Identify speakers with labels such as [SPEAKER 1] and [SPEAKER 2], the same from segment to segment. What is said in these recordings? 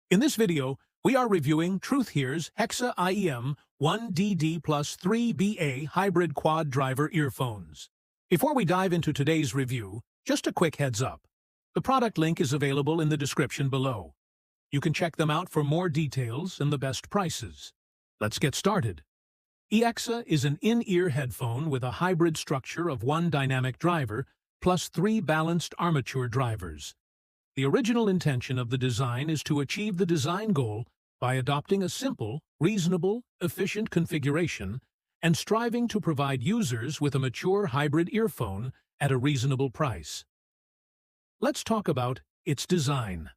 [SPEAKER 1] In this video, we are reviewing Truthear's Hexa IEM 1DD plus 3BA hybrid quad driver earphones. Before we dive into today's review, just a quick heads up. The product link is available in the description below. You can check them out for more details and the best prices. Let's get started. Hexa is an in-ear headphone with a hybrid structure of one dynamic driver plus three balanced armature drivers. The original intention of the design is to achieve the design goal by adopting a simple, reasonable, efficient configuration and striving to provide users with a mature hybrid earphone at a reasonable price. Let's talk about its design.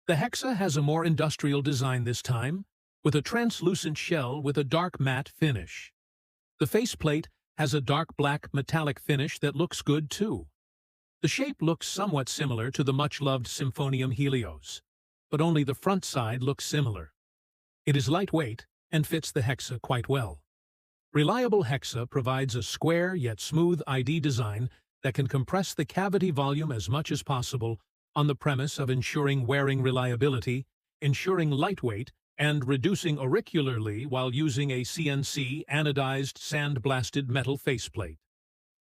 [SPEAKER 1] The Hexa has a more industrial design this time, with a translucent shell with a dark matte finish. The faceplate has a dark black metallic finish that looks good too. The shape looks somewhat similar to the much-loved Symphonium Helios, but only the front side looks similar. It is lightweight and fits the Hexa quite well. Reliable Hexa provides a square yet smooth ID design that can compress the cavity volume as much as possible on the premise of ensuring wearing reliability, ensuring lightweight, and reducing auricularly while using a CNC anodized sandblasted metal faceplate.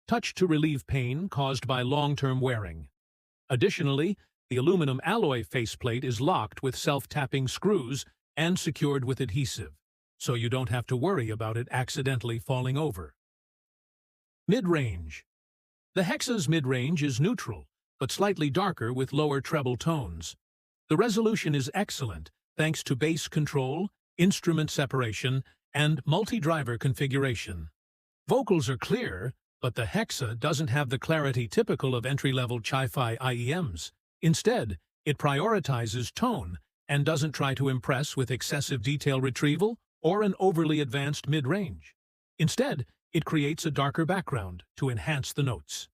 [SPEAKER 1] Touch to relieve pain caused by long-term wearing. Additionally, the aluminum alloy faceplate is locked with self-tapping screws and secured with adhesive, so you don't have to worry about it accidentally falling over. Mid-range. The Hexa's mid-range is neutral, but slightly darker with lower treble tones. The resolution is excellent thanks to bass control, instrument separation, and multi-driver configuration. Vocals are clear, but the Hexa doesn't have the clarity typical of entry-level Chi-Fi IEMs. Instead, it prioritizes tone and doesn't try to impress with excessive detail retrieval or an overly advanced mid-range. Instead, it creates a darker background to enhance the notes.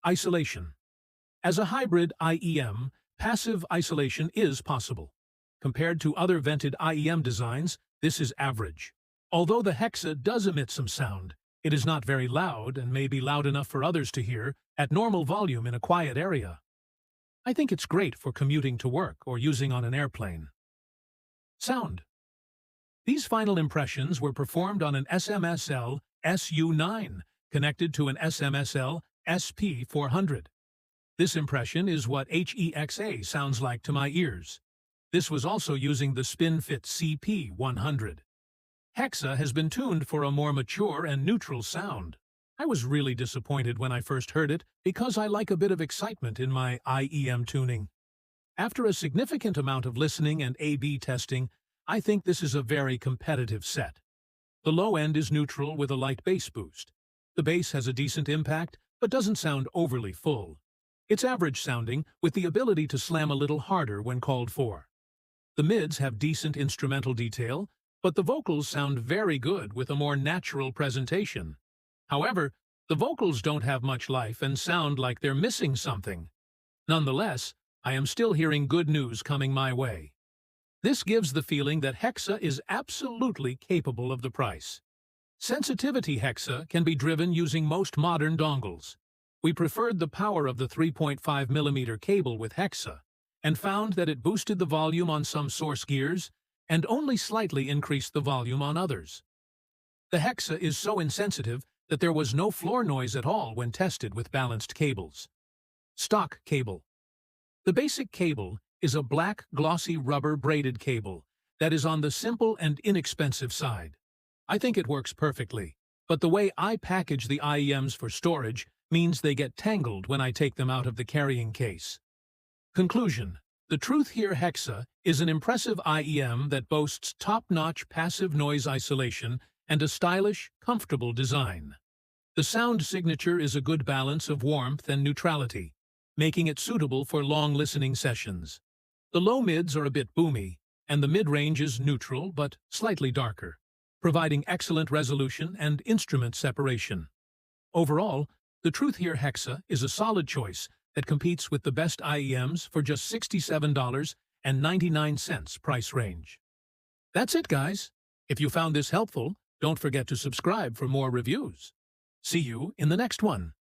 [SPEAKER 1] Isolation. As a hybrid IEM, passive isolation is possible. Compared to other vented IEM designs, this is average. Although the Hexa does emit some sound, it is not very loud and may be loud enough for others to hear at normal volume in a quiet area. I think it's great for commuting to work or using on an airplane. Sound. These final impressions were performed on an SMSL SU9 connected to an SMSL SP400. This impression is what HEXA sounds like to my ears. This was also using the SpinFit CP100. Hexa has been tuned for a more mature and neutral sound. I was really disappointed when I first heard it because I like a bit of excitement in my IEM tuning. After a significant amount of listening and A/B testing, I think this is a very competitive set. The low end is neutral with a light bass boost. The bass has a decent impact, but doesn't sound overly full. It's average sounding with the ability to slam a little harder when called for. The mids have decent instrumental detail, but the vocals sound very good with a more natural presentation. However, the vocals don't have much life and sound like they're missing something. Nonetheless, I am still hearing good news coming my way. This gives the feeling that Hexa is absolutely capable of the price. Sensitivity Hexa can be driven using most modern dongles. We preferred the power of the 3.5mm cable with Hexa and found that it boosted the volume on some source gears and only slightly increased the volume on others. The Hexa is so insensitive that there was no floor noise at all when tested with balanced cables. Stock cable. The basic cable is a black, glossy rubber braided cable that is on the simple and inexpensive side. I think it works perfectly, but the way I package the IEMs for storage means they get tangled when I take them out of the carrying case. Conclusion. The Truthear Hexa is an impressive IEM that boasts top-notch passive noise isolation and a stylish, comfortable design. The sound signature is a good balance of warmth and neutrality, making it suitable for long listening sessions. The low mids are a bit boomy, and the mid-range is neutral but slightly darker, providing excellent resolution and instrument separation. Overall, the Truthear Hexa is a solid choice that competes with the best IEMs for just $67.99 price range. That's it, guys. If you found this helpful, don't forget to subscribe for more reviews. See you in the next one.